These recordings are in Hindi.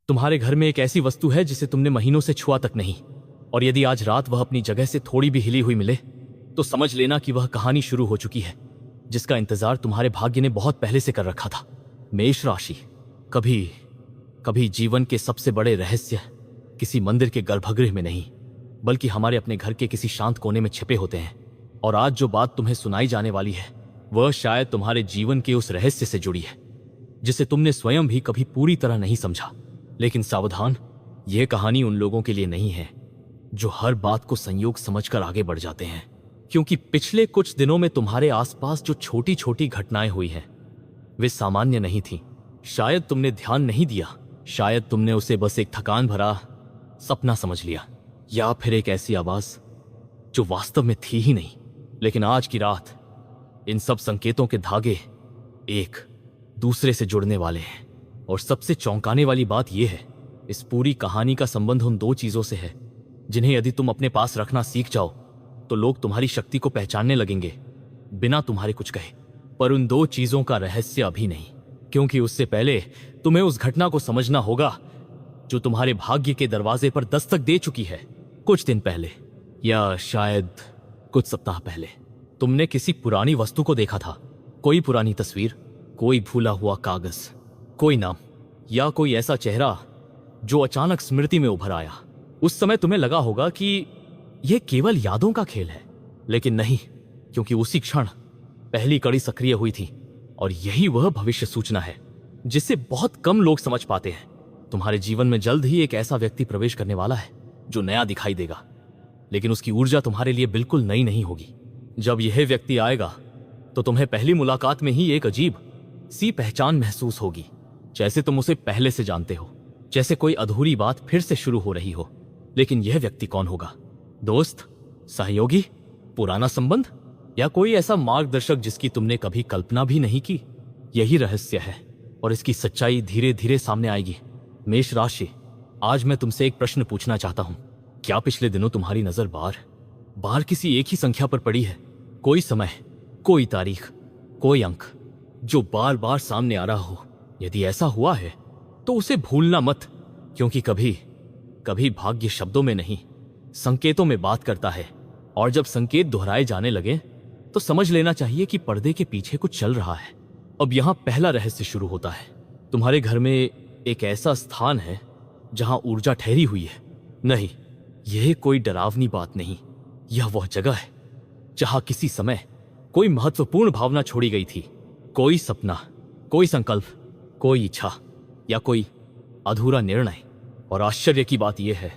तुम्हारे घर में एक ऐसी वस्तु है जिसे तुमने महीनों से छुआ तक नहीं, और यदि आज रात वह अपनी जगह से थोड़ी भी हिली हुई मिले तो समझ लेना कि वह कहानी शुरू हो चुकी है, जिसका इंतजार तुम्हारे भाग्य ने बहुत पहले से कर रखा था। मेष राशि। कभी कभी जीवन के सबसे बड़े रहस्य किसी मंदिर के गर्भगृह में नहीं, बल्कि हमारे अपने घर के किसी शांत कोने में छिपे होते हैं। और आज जो बात तुम्हें सुनाई जाने वाली है वह शायद तुम्हारे जीवन के उस रहस्य से जुड़ी है जिसे तुमने स्वयं भी कभी पूरी तरह नहीं समझा। लेकिन सावधान, यह कहानी उन लोगों के लिए नहीं है जो हर बात को संयोग समझकर आगे बढ़ जाते हैं, क्योंकि पिछले कुछ दिनों में तुम्हारे आसपास जो छोटी छोटी घटनाएं हुई हैं वे सामान्य नहीं थी। शायद तुमने ध्यान नहीं दिया, शायद तुमने उसे बस एक थकान भरा सपना समझ लिया, या फिर एक ऐसी आवाज जो वास्तव में थी ही नहीं। लेकिन आज की रात इन सब संकेतों के धागे एक दूसरे से जुड़ने वाले हैं। और सबसे चौंकाने वाली बात यह है, इस पूरी कहानी का संबंध उन दो चीजों से है जिन्हें यदि तुम अपने पास रखना सीख जाओ तो लोग तुम्हारी शक्ति को पहचानने लगेंगे बिना तुम्हारे कुछ कहे। पर उन दो चीजों का रहस्य अभी नहीं, क्योंकि उससे पहले तुम्हें उस घटना को समझना होगा जो तुम्हारे भाग्य के दरवाजे पर दस्तक दे चुकी है। कुछ दिन पहले, या शायद कुछ सप्ताह पहले, तुमने किसी पुरानी वस्तु को देखा था। कोई पुरानी तस्वीर, कोई भूला हुआ कागज, कोई नाम, या कोई ऐसा चेहरा जो अचानक स्मृति में उभर आया। उस समय तुम्हें लगा होगा कि यह केवल यादों का खेल है, लेकिन नहीं, क्योंकि उसी क्षण पहली कड़ी सक्रिय हुई थी। और यही वह भविष्य सूचना है जिसे बहुत कम लोग समझ पाते हैं। तुम्हारे जीवन में जल्द ही एक ऐसा व्यक्ति प्रवेश करने वाला है जो नया दिखाई देगा, लेकिन उसकी ऊर्जा तुम्हारे लिए बिल्कुल नई नहीं होगी। जब यह व्यक्ति आएगा तो तुम्हें पहली मुलाकात में ही एक अजीब सी पहचान महसूस होगी, जैसे तुम उसे पहले से जानते हो, जैसे कोई अधूरी बात फिर से शुरू हो रही हो। लेकिन यह व्यक्ति कौन होगा? दोस्त, सहयोगी, पुराना संबंध, या कोई ऐसा मार्गदर्शक जिसकी तुमने कभी कल्पना भी नहीं की? यही रहस्य है और इसकी सच्चाई धीरे धीरे सामने आएगी। मेष राशि, आज मैं तुमसे एक प्रश्न पूछना चाहता हूं। क्या पिछले दिनों तुम्हारी नजर बार बार किसी एक ही संख्या पर पड़ी है? कोई समय, कोई तारीख, कोई अंक जो बार बार सामने आ रहा हो? यदि ऐसा हुआ है तो उसे भूलना मत, क्योंकि कभी कभी भाग्य शब्दों में नहीं, संकेतों में बात करता है। और जब संकेत दोहराए जाने लगे तो समझ लेना चाहिए कि पर्दे के पीछे कुछ चल रहा है। अब यहां पहला रहस्य शुरू होता है। तुम्हारे घर में एक ऐसा स्थान है जहां ऊर्जा ठहरी हुई है। नहीं, यह कोई डरावनी बात नहीं, यह वह जगह है जहां किसी समय कोई महत्वपूर्ण भावना छोड़ी गई थी। कोई सपना, कोई संकल्प, कोई इच्छा, या कोई अधूरा निर्णय। और आश्चर्य की बात यह है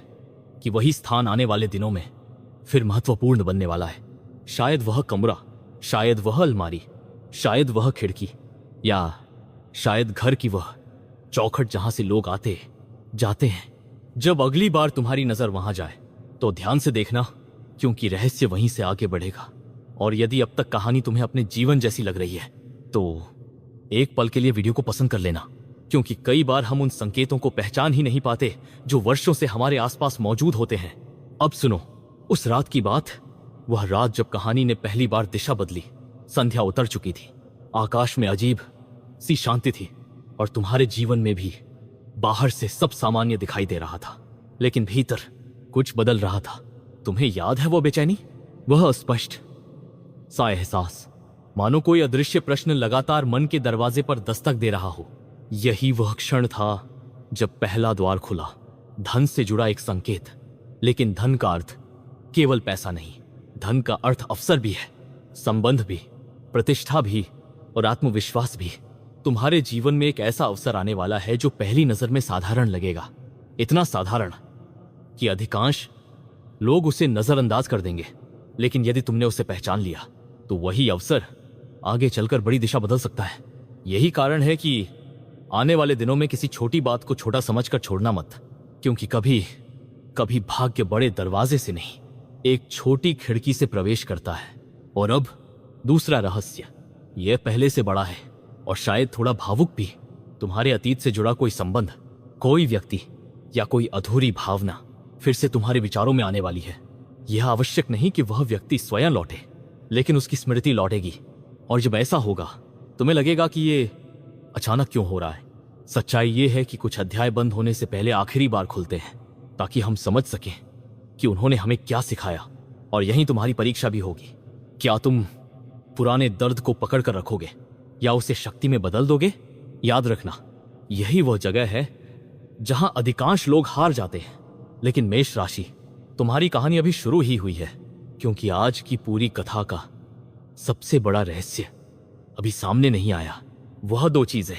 कि वही स्थान आने वाले दिनों में फिर महत्वपूर्ण बनने वाला है। शायद वह कमरा, शायद वह अलमारी, शायद वह खिड़की, या शायद घर की वह चौखट जहां से लोग आते जाते हैं। जब अगली बार तुम्हारी नजर वहां जाए तो ध्यान से देखना, क्योंकि रहस्य वहीं से आगे बढ़ेगा। और यदि अब तक कहानी तुम्हें अपने जीवन जैसी लग रही है तो एक पल के लिए वीडियो को पसंद कर लेना, क्योंकि कई बार हम उन संकेतों को पहचान ही नहीं पाते जो वर्षों से हमारे आसपास मौजूद होते हैं। अब सुनो उस रात की बात, वह रात जब कहानी ने पहली बार दिशा बदली। संध्या उतर चुकी थी, आकाश में अजीब सी शांति थी, और तुम्हारे जीवन में भी बाहर से सब सामान्य दिखाई दे रहा था, लेकिन भीतर कुछ बदल रहा था। तुम्हें याद है वो बेचैनी, वह अस्पष्ट सा एहसास, मानो कोई अदृश्य प्रश्न लगातार मन के दरवाजे पर दस्तक दे रहा हो? यही वह क्षण था जब पहला द्वार खुला। धन से जुड़ा एक संकेत, लेकिन धन का अर्थ केवल पैसा नहीं, धन का अर्थ अवसर भी है, संबंध भी, प्रतिष्ठा भी, और आत्मविश्वास भी। तुम्हारे जीवन में एक ऐसा अवसर आने वाला है जो पहली नजर में साधारण लगेगा, इतना साधारण कि अधिकांश लोग उसे नजरअंदाज कर देंगे। लेकिन यदि तुमने उसे पहचान लिया तो वही अवसर आगे चलकर बड़ी दिशा बदल सकता है। यही कारण है कि आने वाले दिनों में किसी छोटी बात को छोटा समझकर छोड़ना मत, क्योंकि कभी कभी भाग्य बड़े दरवाजे से नहीं, एक छोटी खिड़की से प्रवेश करता है। और अब दूसरा रहस्य, यह पहले से बड़ा है और शायद थोड़ा भावुक भी। तुम्हारे अतीत से जुड़ा कोई संबंध, कोई व्यक्ति, या कोई अधूरी भावना फिर से तुम्हारे विचारों में आने वाली है। यह आवश्यक नहीं कि वह व्यक्ति स्वयं लौटे, लेकिन उसकी स्मृति लौटेगी। और जब ऐसा होगा तुम्हें लगेगा कि ये अचानक क्यों हो रहा है। सच्चाई ये है कि कुछ अध्याय बंद होने से पहले आखिरी बार खुलते हैं, ताकि हम समझ सकें कि उन्होंने हमें क्या सिखाया। और यहीं तुम्हारी परीक्षा भी होगी। क्या तुम पुराने दर्द को पकड़ कर रखोगे या उसे शक्ति में बदल दोगे? याद रखना, यही वह जगह है जहां अधिकांश लोग हार जाते हैं। लेकिन मेष राशि, तुम्हारी कहानी अभी शुरू ही हुई है, क्योंकि आज की पूरी कथा का सबसे बड़ा रहस्य अभी सामने नहीं आया। वह 2 चीजें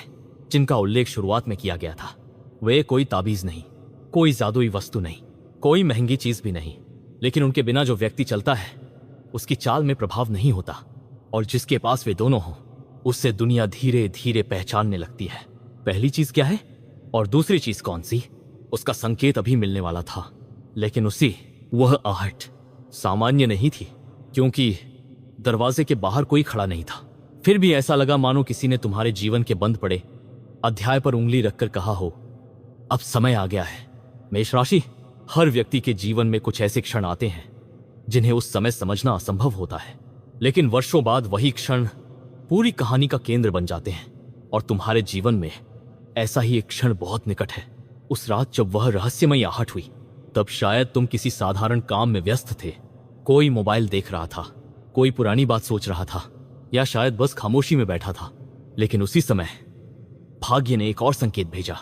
जिनका उल्लेख शुरुआत में किया गया था, वे कोई ताबीज नहीं, कोई जादुई वस्तु नहीं, कोई महंगी चीज भी नहीं, लेकिन उनके बिना जो व्यक्ति चलता है उसकी चाल में प्रभाव नहीं होता, और जिसके पास वे दोनों हों उससे दुनिया धीरे धीरे पहचानने लगती है। पहली चीज क्या है और दूसरी चीज कौन सी, उसका संकेत अभी मिलने वाला था। लेकिन वह आहट सामान्य नहीं थी, क्योंकि दरवाजे के बाहर कोई खड़ा नहीं था। फिर भी ऐसा लगा मानो किसी ने तुम्हारे जीवन के बंद पड़े अध्याय पर उंगली रखकर कहा हो, अब समय आ गया है। मेष राशि, हर व्यक्ति के जीवन में कुछ ऐसे क्षण आते हैं जिन्हें उस समय समझना असंभव होता है, लेकिन वर्षों बाद वही क्षण पूरी कहानी का केंद्र बन जाते हैं। और तुम्हारे जीवन में ऐसा ही एक क्षण बहुत निकट है। उस रात जब वह रहस्यमयी आहट हुई, तब शायद तुम किसी साधारण काम में व्यस्त थे। कोई मोबाइल देख रहा था, कोई पुरानी बात सोच रहा था, या शायद बस खामोशी में बैठा था। लेकिन उसी समय भाग्य ने एक और संकेत भेजा,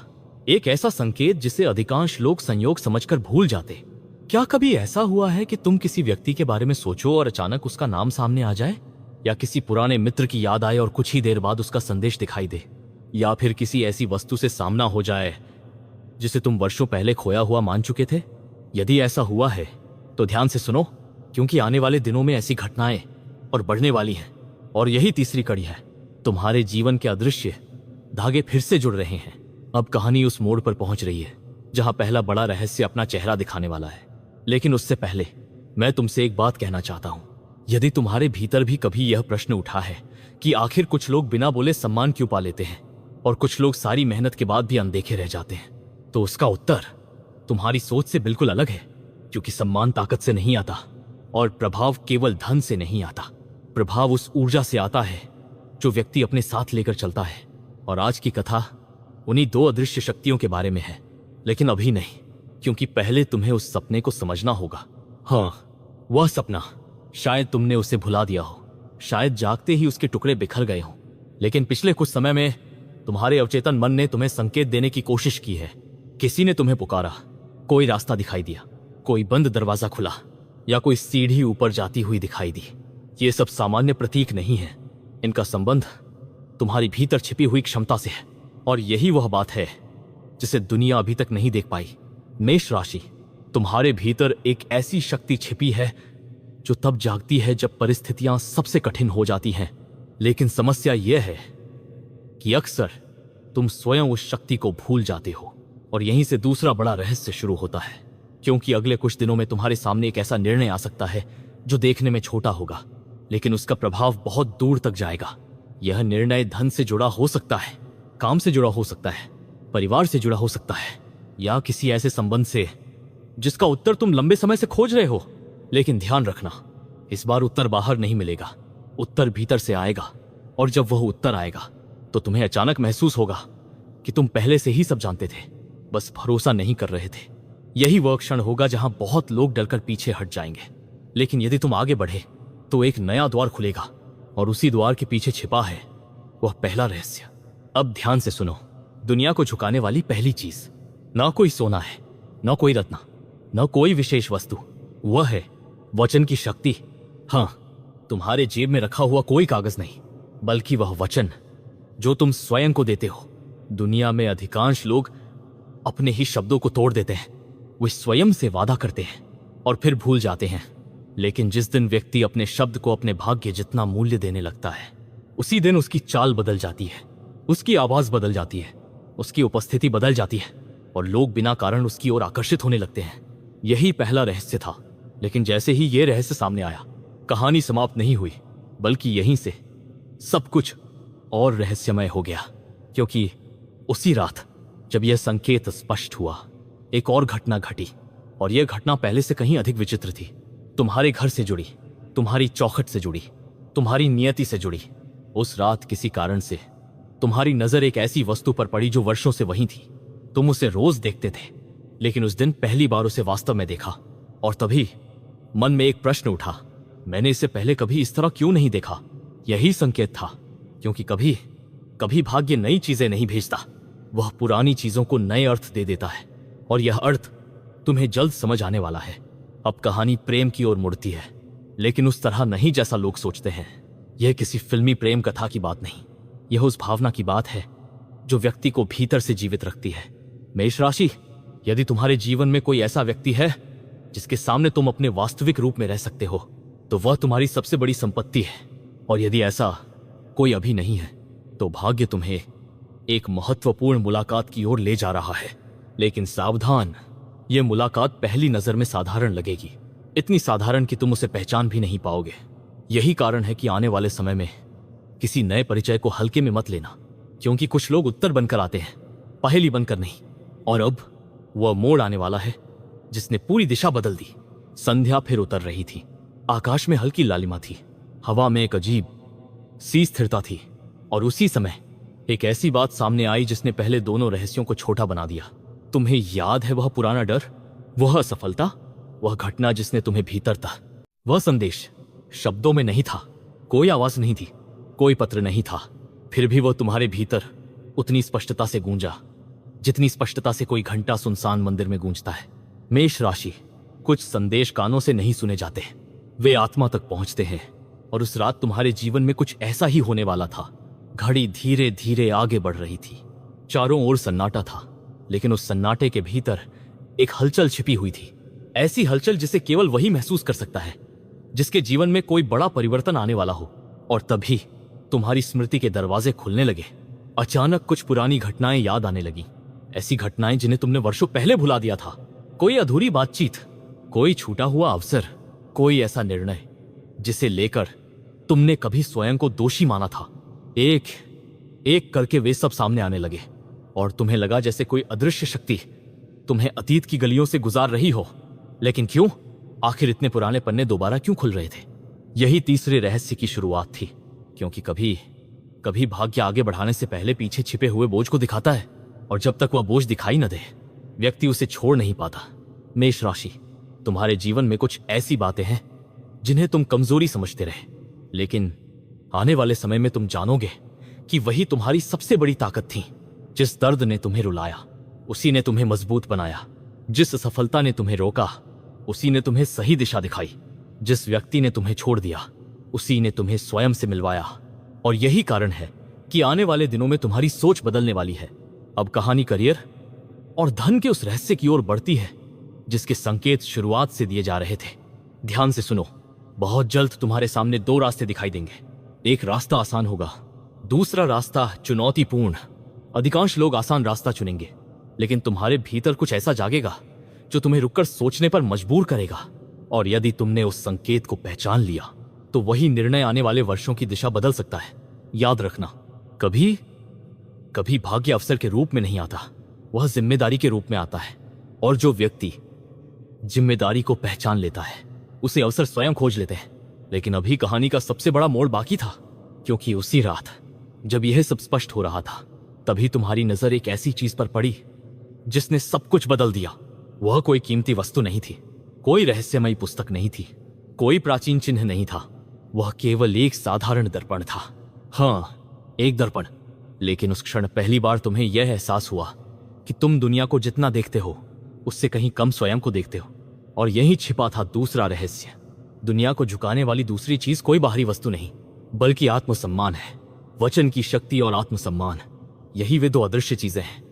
एक ऐसा संकेत जिसे अधिकांश लोग संयोग समझकर भूल जाते। क्या कभी ऐसा हुआ है कि तुम किसी व्यक्ति के बारे में सोचो और अचानक उसका नाम सामने आ जाए, या किसी पुराने मित्र की याद आए और कुछ ही देर बाद उसका संदेश दिखाई दे, या फिर किसी ऐसी वस्तु से सामना हो जाए जिसे तुम वर्षों पहले खोया हुआ मान चुके थे? यदि ऐसा हुआ है तो ध्यान से सुनो, क्योंकि आने वाले दिनों में ऐसी घटनाएं और बढ़ने वाली हैं। और यही तीसरी कड़ी है, तुम्हारे जीवन के अदृश्य धागे फिर से जुड़ रहे हैं। अब कहानी उस मोड़ पर पहुंच रही है जहां पहला बड़ा रहस्य अपना चेहरा दिखाने वाला है। लेकिन उससे पहले मैं तुमसे एक बात कहना चाहता हूं। यदि तुम्हारे भीतर भी कभी यह प्रश्न उठा है कि आखिर कुछ लोग बिना बोले सम्मान क्यों पा लेते हैं और कुछ लोग सारी मेहनत के बाद भी अनदेखे रह जाते हैं, तो उसका उत्तर तुम्हारी सोच से बिल्कुल अलग है। क्योंकि सम्मान ताकत से नहीं आता और प्रभाव केवल धन से नहीं आता। प्रभाव उस ऊर्जा से आता है जो व्यक्ति अपने साथ लेकर चलता है। और आज की कथा उन्हीं 2 अदृश्य शक्तियों के बारे में है। लेकिन अभी नहीं, क्योंकि पहले तुम्हें उस सपने को समझना होगा। हाँ, वह सपना शायद तुमने उसे भुला दिया हो, शायद जागते ही उसके टुकड़े बिखर गए हों। लेकिन पिछले कुछ समय में तुम्हारे अवचेतन मन ने तुम्हें संकेत देने की कोशिश की है। किसी ने तुम्हें पुकारा, कोई रास्ता दिखाई दिया, कोई बंद दरवाजा खुला, या कोई सीढ़ी ऊपर जाती हुई दिखाई दी। ये सब सामान्य प्रतीक नहीं है, इनका संबंध तुम्हारी भीतर छिपी हुई क्षमता से है। और यही वह बात है जिसे दुनिया अभी तक नहीं देख पाई। मेष राशि, तुम्हारे भीतर एक ऐसी शक्ति छिपी है जो तब जागती है जब परिस्थितियां सबसे कठिन हो जाती हैं। लेकिन समस्या यह है कि अक्सर तुम स्वयं उस शक्ति को भूल जाते हो। और यहीं से दूसरा बड़ा रहस्य शुरू होता है, क्योंकि अगले कुछ दिनों में तुम्हारे सामने एक ऐसा निर्णय आ सकता है जो देखने में छोटा होगा, लेकिन उसका प्रभाव बहुत दूर तक जाएगा। यह निर्णय धन से जुड़ा हो सकता है, काम से जुड़ा हो सकता है, परिवार से जुड़ा हो सकता है, या किसी ऐसे संबंध से जिसका उत्तर तुम लंबे समय से खोज रहे हो। लेकिन ध्यान रखना, इस बार उत्तर बाहर नहीं मिलेगा, उत्तर भीतर से आएगा। और जब वह उत्तर आएगा तो तुम्हें अचानक महसूस होगा कि तुम पहले से ही सब जानते थे, बस भरोसा नहीं कर रहे थे। यही वह क्षण होगा जहां बहुत लोग डरकर पीछे हट जाएंगे। लेकिन यदि तुम आगे बढ़े तो एक नया द्वार खुलेगा, और उसी द्वार के पीछे छिपा है वह पहला रहस्य। अब ध्यान से सुनो, दुनिया को झुकाने वाली पहली चीज ना कोई सोना है, ना कोई रत्न, ना कोई विशेष वस्तु, वह है वचन की शक्ति। हाँ, तुम्हारे जेब में रखा हुआ कोई कागज नहीं, बल्कि वह वचन जो तुम स्वयं को देते हो। दुनिया में अधिकांश लोग अपने ही शब्दों को तोड़ देते हैं। वे स्वयं से वादा करते हैं और फिर भूल जाते हैं। लेकिन जिस दिन व्यक्ति अपने शब्द को अपने भाग्य जितना मूल्य देने लगता है, उसी दिन उसकी चाल बदल जाती है, उसकी आवाज बदल जाती है, उसकी उपस्थिति बदल जाती है, और लोग बिना कारण उसकी ओर आकर्षित होने लगते हैं। यही पहला रहस्य था। लेकिन जैसे ही यह रहस्य सामने आया, कहानी समाप्त नहीं हुई, बल्कि यहीं से सब कुछ और रहस्यमय हो गया। क्योंकि उसी रात जब यह संकेत स्पष्ट हुआ, एक और घटना घटी, और यह घटना पहले से कहीं अधिक विचित्र थी। तुम्हारे घर से जुड़ी, तुम्हारी चौखट से जुड़ी, तुम्हारी नियति से जुड़ी। उस रात किसी कारण से तुम्हारी नजर एक ऐसी वस्तु पर पड़ी जो वर्षों से वहीं थी। तुम उसे रोज देखते थे, लेकिन उस दिन पहली बार उसे वास्तव में देखा। और तभी मन में एक प्रश्न उठा, मैंने इसे पहले कभी इस तरह क्यों नहीं देखा? यही संकेत था, क्योंकि कभी कभी भाग्य नई चीजें नहीं भेजता, वह पुरानी चीजों को नए अर्थ दे देता है। और यह अर्थ तुम्हें जल्द समझ आने वाला है। अब कहानी प्रेम की ओर मुड़ती है, लेकिन उस तरह नहीं जैसा लोग सोचते हैं। यह किसी फिल्मी प्रेम कथा की बात नहीं, यह उस भावना की बात है जो व्यक्ति को भीतर से जीवित रखती है। मेष राशि, यदि तुम्हारे जीवन में कोई ऐसा व्यक्ति है जिसके सामने तुम अपने वास्तविक रूप में रह सकते हो, तो वह तुम्हारी सबसे बड़ी संपत्ति है। और यदि ऐसा कोई अभी नहीं है, तो भाग्य तुम्हें एक महत्वपूर्ण मुलाकात की ओर ले जा रहा है। लेकिन सावधान, यह मुलाकात पहली नजर में साधारण लगेगी, इतनी साधारण कि तुम उसे पहचान भी नहीं पाओगे। यही कारण है कि आने वाले समय में किसी नए परिचय को हल्के में मत लेना, क्योंकि कुछ लोग उत्तर बनकर आते हैं, पहेली बनकर नहीं। और अब वह मोड़ आने वाला है जिसने पूरी दिशा बदल दी। संध्या फिर उतर रही थी, आकाश में हल्की लालिमा थी, हवा में एक अजीब सी स्थिरता थी। और उसी समय एक ऐसी बात सामने आई जिसने पहले दोनों रहस्यों को छोटा बना दिया। तुम्हें याद है वह पुराना डर, वह असफलता, वह घटना जिसने तुम्हें भीतर था? वह संदेश शब्दों में नहीं था, कोई आवाज नहीं थी, कोई पत्र नहीं था, फिर भी वह तुम्हारे भीतर उतनी स्पष्टता से गूंजा जितनी स्पष्टता से कोई घंटा सुनसान मंदिर में गूंजता है। मेष राशि, कुछ संदेश कानों से नहीं सुने जाते, वे आत्मा तक पहुंचते हैं। और उस रात तुम्हारे जीवन में कुछ ऐसा ही होने वाला था। घड़ी धीरे धीरे आगे बढ़ रही थी, चारों ओर सन्नाटा था, लेकिन उस सन्नाटे के भीतर एक हलचल छिपी हुई थी। ऐसी हलचल जिसे केवल वही महसूस कर सकता है जिसके जीवन में कोई बड़ा परिवर्तन आने वाला हो। और तभी तुम्हारी स्मृति के दरवाजे खुलने लगे। अचानक कुछ पुरानी घटनाएं याद आने लगी, ऐसी घटनाएं जिन्हें तुमने वर्षों पहले भुला दिया था। कोई अधूरी बातचीत, कोई छूटा हुआ अवसर, कोई ऐसा निर्णय जिसे लेकर तुमने कभी स्वयं को दोषी माना था। एक एक करके वे सब सामने आने लगे, और तुम्हें लगा जैसे कोई अदृश्य शक्ति तुम्हें अतीत की गलियों से गुजार रही हो। लेकिन क्यों? आखिर इतने पुराने पन्ने दोबारा क्यों खुल रहे थे? यही तीसरे रहस्य की शुरुआत थी, क्योंकि कभी कभी भाग्य आगे बढ़ाने से पहले पीछे छिपे हुए बोझ को दिखाता है, और जब तक वह बोझ दिखाई न दे, व्यक्ति उसे छोड़ नहीं पाता। मेष राशि, तुम्हारे जीवन में कुछ ऐसी बातें हैं जिन्हें तुम कमजोरी समझते रहे, लेकिन आने वाले समय में तुम जानोगे कि वही तुम्हारी सबसे बड़ी ताकत थी। जिस दर्द ने तुम्हें रुलाया, उसी ने तुम्हें मजबूत बनाया। जिस सफलता ने तुम्हें रोका, उसी ने तुम्हें सही दिशा दिखाई। जिस व्यक्ति ने तुम्हें छोड़ दिया, उसी ने तुम्हें स्वयं से मिलवाया। और यही कारण है कि आने वाले दिनों में तुम्हारी सोच बदलने वाली है। अब कहानी करियर और धन के उस रहस्य की ओर बढ़ती है जिसके संकेत शुरुआत से दिए जा रहे थे। ध्यान से सुनो, बहुत जल्द तुम्हारे सामने दो रास्ते दिखाई देंगे। एक रास्ता आसान होगा, दूसरा रास्ता चुनौतीपूर्ण। अधिकांश लोग आसान रास्ता चुनेंगे, लेकिन तुम्हारे भीतर कुछ ऐसा जागेगा जो तुम्हें रुककर सोचने पर मजबूर करेगा। और यदि तुमने उस संकेत को पहचान लिया, तो वही निर्णय आने वाले वर्षों की दिशा बदल सकता है। याद रखना, कभी कभी भाग्य अवसर के रूप में नहीं आता, वह जिम्मेदारी के रूप में आता है। और जो व्यक्ति जिम्मेदारी को पहचान लेता है, उसे अवसर स्वयं खोज लेते हैं। लेकिन अभी कहानी का सबसे बड़ा मोड़ बाकी था, क्योंकि उसी रात जब यह सब स्पष्ट हो रहा था, तभी तुम्हारी नजर एक ऐसी चीज पर पड़ी जिसने सब कुछ बदल दिया। वह कोई कीमती वस्तु नहीं थी, कोई रहस्यमयी पुस्तक नहीं थी, कोई प्राचीन चिन्ह नहीं था। वह केवल एक साधारण दर्पण था। हाँ, एक दर्पण। लेकिन उस क्षण पहली बार तुम्हें यह एहसास हुआ कि तुम दुनिया को जितना देखते हो, उससे कहीं कम स्वयं को देखते हो। और यही छिपा था दूसरा रहस्य। दुनिया को झुकाने वाली दूसरी चीज कोई बाहरी वस्तु नहीं, बल्कि आत्मसम्मान है। वचन की शक्ति और आत्मसम्मान, यही वे दो अदृश्य चीजें हैं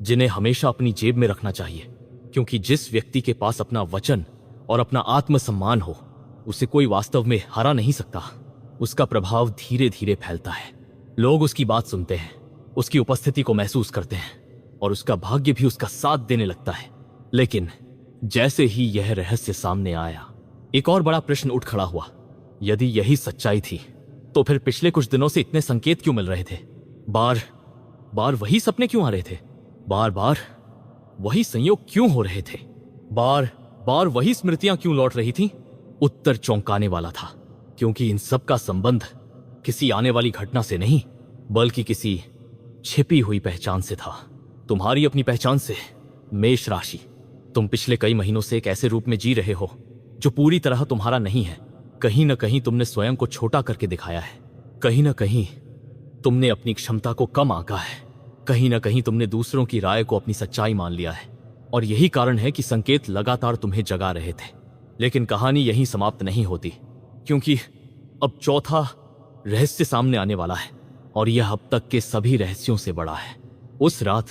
जिन्हें हमेशा अपनी जेब में रखना चाहिए। क्योंकि जिस व्यक्ति के पास अपना वचन और अपना आत्मसम्मान हो, उसे कोई वास्तव में हरा नहीं सकता। उसका प्रभाव धीरे धीरे फैलता है, लोग उसकी बात सुनते हैं, उसकी उपस्थिति को महसूस करते हैं, और उसका भाग्य भी उसका साथ देने लगता है। लेकिन जैसे ही यह रहस्य सामने आया, एक और बड़ा प्रश्न उठ खड़ा हुआ। यदि यही सच्चाई थी, तो फिर पिछले कुछ दिनों से इतने संकेत क्यों मिल रहे थे? बार बार वही सपने क्यों आ रहे थे? बार बार वही संयोग क्यों हो रहे थे? बार बार वही स्मृतियां क्यों लौट रही थीं? उत्तर चौंकाने वाला था, क्योंकि इन सब का संबंध किसी आने वाली घटना से नहीं, बल्कि किसी छिपी हुई पहचान से था, तुम्हारी अपनी पहचान से। मेष राशि, तुम पिछले कई महीनों से एक ऐसे रूप में जी रहे हो जो पूरी तरह तुम्हारा नहीं है। कहीं ना कहीं तुमने स्वयं को छोटा करके दिखाया है, कहीं ना कहीं तुमने अपनी क्षमता को कम आंका है, कहीं ना कहीं तुमने दूसरों की राय को अपनी सच्चाई मान लिया है। और यही कारण है कि संकेत लगातार तुम्हें जगा रहे थे। लेकिन कहानी यहीं समाप्त नहीं होती, क्योंकि अब चौथा रहस्य सामने आने वाला है, और यह अब तक के सभी रहस्यों से बड़ा है। उस रात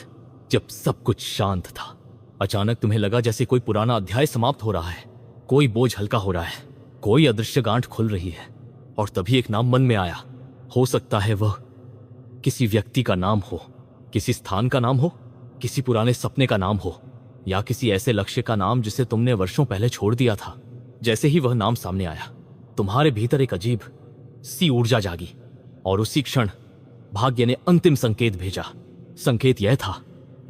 जब सब कुछ शांत था, अचानक तुम्हें लगा जैसे कोई पुराना अध्याय समाप्त हो रहा है, कोई बोझ हल्का हो रहा है, कोई अदृश्य गांठ खुल रही है। और तभी एक नाम मन में आया। हो सकता है वह किसी व्यक्ति का नाम हो, किसी स्थान का नाम हो, किसी पुराने सपने का नाम हो, या किसी ऐसे लक्ष्य का नाम जिसे तुमने वर्षों पहले छोड़ दिया था। जैसे ही वह नाम सामने आया, तुम्हारे भीतर एक अजीब सी ऊर्जा जागी, और उसी क्षण भाग्य ने अंतिम संकेत भेजा। संकेत यह था,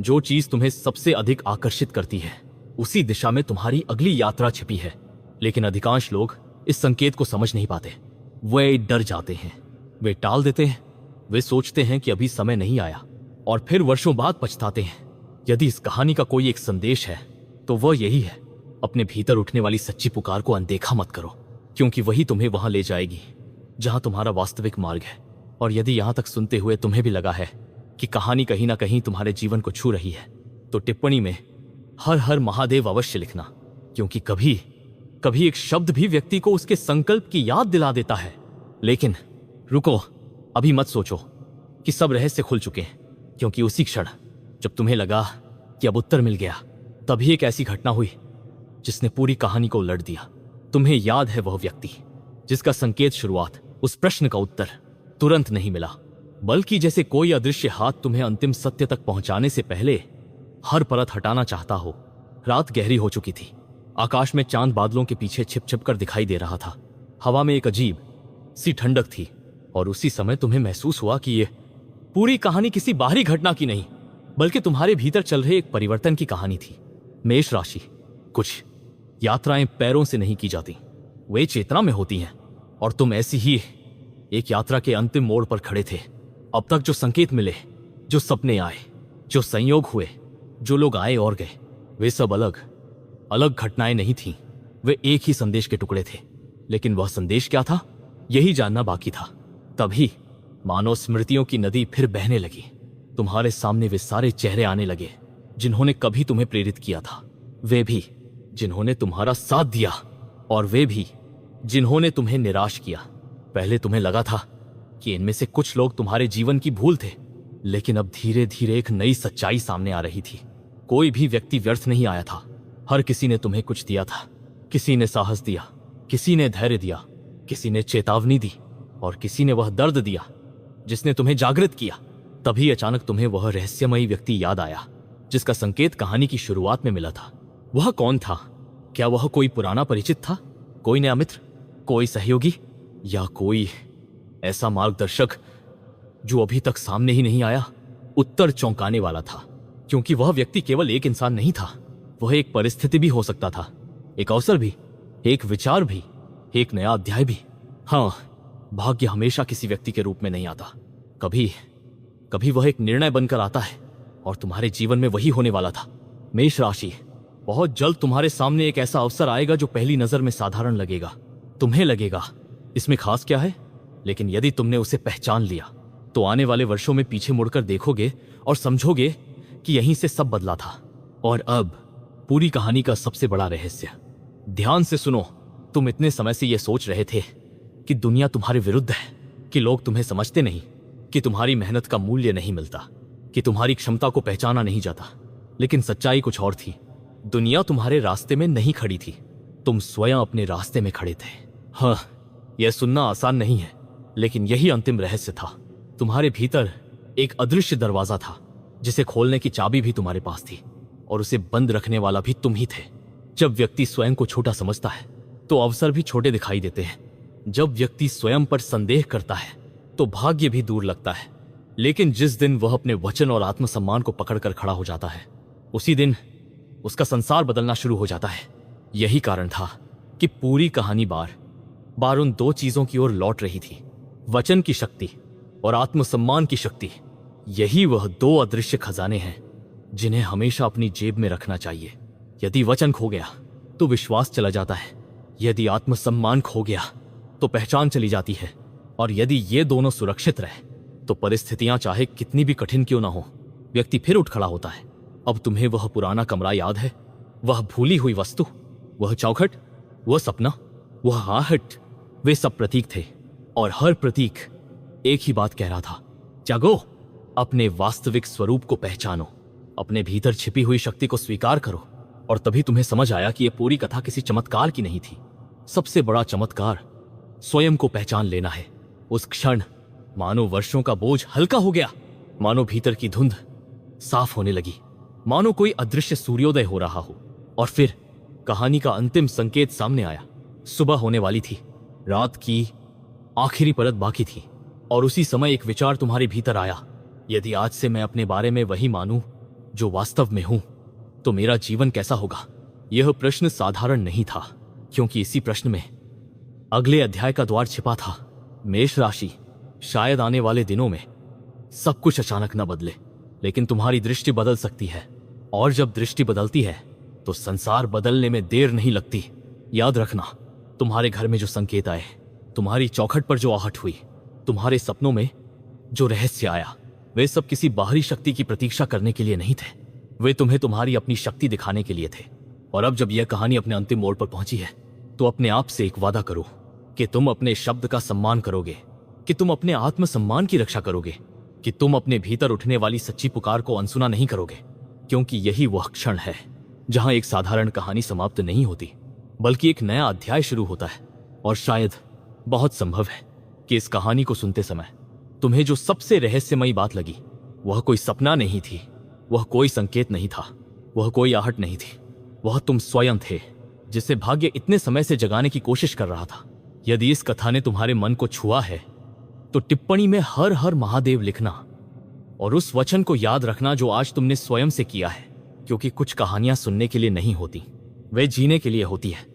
जो चीज तुम्हें सबसे अधिक आकर्षित करती है, उसी दिशा में तुम्हारी अगली यात्रा छिपी है। लेकिन अधिकांश लोग इस संकेत को समझ नहीं पाते। वे डर जाते हैं, वे टाल देते हैं, वे सोचते हैं कि अभी समय नहीं आया, और फिर वर्षों बाद पछताते हैं। यदि इस कहानी का कोई एक संदेश है तो वह यही है, अपने भीतर उठने वाली सच्ची पुकार को अनदेखा मत करो, क्योंकि वही तुम्हें वहां ले जाएगी जहां तुम्हारा वास्तविक मार्ग है। और यदि यहां तक सुनते हुए तुम्हें भी लगा है कि कहानी कहीं ना कहीं तुम्हारे जीवन को छू रही है, तो टिप्पणी में हर हर महादेव अवश्य लिखना, क्योंकि कभी कभी एक शब्द भी व्यक्ति को उसके संकल्प की याद दिला देता है। लेकिन रुको, अभी मत सोचो कि सब रहस्य खुल चुके हैं, क्योंकि उसी क्षण जब तुम्हें लगा कि अब उत्तर मिल गया, तभी एक ऐसी घटना हुई जिसने पूरी कहानी को उलट दिया। तुम्हें याद है वह व्यक्ति जिसका संकेत शुरुआत, उस प्रश्न का उत्तर तुरंत नहीं मिला, बल्कि जैसे कोई अदृश्य हाथ तुम्हें अंतिम सत्य तक पहुंचाने से पहले हर परत हटाना चाहता हो। रात गहरी हो चुकी थी, आकाश में चांद बादलों के पीछे छिप छिप कर दिखाई दे रहा था। हवा में एक अजीब सी ठंडक थी, और उसी समय तुम्हें महसूस हुआ कि ये पूरी कहानी किसी बाहरी घटना की नहीं, बल्कि तुम्हारे भीतर चल रहे एक परिवर्तन की कहानी थी। मेष राशि, कुछ यात्राएं पैरों से नहीं की जाती, वे चेतना में होती हैं, और तुम ऐसी ही एक यात्रा के अंतिम मोड़ पर खड़े थे। अब तक जो संकेत मिले, जो सपने आए, जो संयोग हुए, जो लोग आए और गए, वे सब अलग अलग घटनाएं नहीं थीं, वे एक ही संदेश के टुकड़े थे। लेकिन वह संदेश क्या था, यही जानना बाकी था। तभी मानो स्मृतियों की नदी फिर बहने लगी। तुम्हारे सामने वे सारे चेहरे आने लगे जिन्होंने कभी तुम्हें प्रेरित किया था, वे भी जिन्होंने तुम्हारा साथ दिया, और वे भी जिन्होंने तुम्हें निराश किया। पहले तुम्हें लगा था कि इनमें से कुछ लोग तुम्हारे जीवन की भूल थे, लेकिन अब धीरे धीरे एक नई सच्चाई सामने आ रही थी। कोई भी व्यक्ति व्यर्थ नहीं आया था, हर किसी ने तुम्हें कुछ दिया था। किसी ने साहस दिया, किसी ने धैर्य दिया, किसी ने चेतावनी दी, और किसी ने वह दर्द दिया जिसने तुम्हें जागृत किया। तभी अचानक तुम्हें वह रहस्यमयी व्यक्ति याद आया जिसका संकेत कहानी की शुरुआत में मिला था। वह कौन था? क्या वह कोई पुराना परिचित था, कोई नया मित्र, कोई सहयोगी, या कोई ऐसा मार्गदर्शक जो अभी तक सामने ही नहीं आया? उत्तर चौंकाने वाला था, क्योंकि वह व्यक्ति केवल एक इंसान नहीं था, वह एक परिस्थिति भी हो सकता था, एक अवसर भी, एक विचार भी, एक नया अध्याय भी। हाँ, भाग्य हमेशा किसी व्यक्ति के रूप में नहीं आता, कभी कभी वह एक निर्णय बनकर आता है, और तुम्हारे जीवन में वही होने वाला था। मेष राशि, बहुत जल्द तुम्हारे सामने एक ऐसा अवसर आएगा जो पहली नजर में साधारण लगेगा। तुम्हें लगेगा इसमें खास क्या है, लेकिन यदि तुमने उसे पहचान लिया तो आने वाले वर्षों में पीछे मुड़कर देखोगे और समझोगे कि यहीं से सब बदला था। और अब पूरी कहानी का सबसे बड़ा रहस्य, ध्यान से सुनो। तुम इतने समय से यह सोच रहे थे कि दुनिया तुम्हारे विरुद्ध है, कि लोग तुम्हें समझते नहीं, कि तुम्हारी मेहनत का मूल्य नहीं मिलता, कि तुम्हारी क्षमता को पहचाना नहीं जाता। लेकिन सच्चाई कुछ और थी। दुनिया तुम्हारे रास्ते में नहीं खड़ी थी, तुम स्वयं अपने रास्ते में खड़े थे। हाँ, यह सुनना आसान नहीं है, लेकिन यही अंतिम रहस्य था। तुम्हारे भीतर एक अदृश्य दरवाजा था जिसे खोलने की चाबी भी तुम्हारे पास थी, और उसे बंद रखने वाला भी तुम ही थे। जब व्यक्ति स्वयं को छोटा समझता है तो अवसर भी छोटे दिखाई देते हैं। जब व्यक्ति स्वयं पर संदेह करता है तो भाग्य भी दूर लगता है। लेकिन जिस दिन वह अपने वचन और आत्मसम्मान को पकड़कर खड़ा हो जाता है, उसी दिन उसका संसार बदलना शुरू हो जाता है। यही कारण था कि पूरी कहानी बार बार उन दो चीजों की ओर लौट रही थी, वचन की शक्ति और आत्मसम्मान की शक्ति। यही वह दो अदृश्य खजाने हैं जिन्हें हमेशा अपनी जेब में रखना चाहिए। यदि वचन खो गया तो विश्वास चला जाता है, यदि आत्मसम्मान खो गया तो पहचान चली जाती है, और यदि ये दोनों सुरक्षित रहे तो परिस्थितियां चाहे कितनी भी कठिन क्यों ना हो, व्यक्ति फिर उठ खड़ा होता है। अब तुम्हें वह पुराना कमरा याद है, वह भूली हुई वस्तु, वह चौखट, वह सपना, वह आहट, वे सब प्रतीक थे, और हर प्रतीक एक ही बात कह रहा था, जागो, अपने वास्तविक स्वरूप को पहचानो, अपने भीतर छिपी हुई शक्ति को स्वीकार करो। और तभी तुम्हें समझ आया कि यह पूरी कथा किसी चमत्कार की नहीं थी। सबसे बड़ा चमत्कार स्वयं को पहचान लेना है। उस क्षण मानो वर्षों का बोझ हल्का हो गया, मानो भीतर की धुंध साफ होने लगी, मानो कोई अदृश्य सूर्योदय हो रहा हो। और फिर कहानी का अंतिम संकेत सामने आया। सुबह होने वाली थी, रात की आखिरी परत बाकी थी, और उसी समय एक विचार तुम्हारे भीतर आया, यदि आज से मैं अपने बारे में वही मानूं जो वास्तव में हूं तो मेरा जीवन कैसा होगा। यह प्रश्न साधारण नहीं था, क्योंकि इसी प्रश्न में अगले अध्याय का द्वार छिपा था। मेष राशि, शायद आने वाले दिनों में सब कुछ अचानक न बदले, लेकिन तुम्हारी दृष्टि बदल सकती है, और जब दृष्टि बदलती है तो संसार बदलने में देर नहीं लगती। याद रखना, तुम्हारे घर में जो संकेत आए, तुम्हारी चौखट पर जो आहट हुई, तुम्हारे सपनों में जो रहस्य आया, वे सब किसी बाहरी शक्ति की प्रतीक्षा करने के लिए नहीं थे, वे तुम्हें तुम्हारी अपनी शक्ति दिखाने के लिए थे। और अब जब यह कहानी अपने अंतिम मोड़ पर पहुंची है तो अपने आप से एक वादा करो कि तुम अपने शब्द का सम्मान करोगे, कि तुम अपने आत्मसम्मान की रक्षा करोगे, कि तुम अपने भीतर उठने वाली सच्ची पुकार को अनसुना नहीं करोगे, क्योंकि यही वह क्षण है जहां एक साधारण कहानी समाप्त नहीं होती, बल्कि एक नया अध्याय शुरू होता है। और शायद बहुत संभव है कि इस कहानी को सुनते समय तुम्हें जो सबसे रहस्यमयी बात लगी वह कोई सपना नहीं थी, वह कोई संकेत नहीं था, वह कोई आहट नहीं थी, वह तुम स्वयं थे, जिसे भाग्य इतने समय से जगाने की कोशिश कर रहा था। यदि इस कथा ने तुम्हारे मन को छुआ है तो टिप्पणी में हर हर महादेव लिखना, और उस वचन को याद रखना जो आज तुमने स्वयं से किया है, क्योंकि कुछ कहानियां सुनने के लिए नहीं होती, वे जीने के लिए होती है।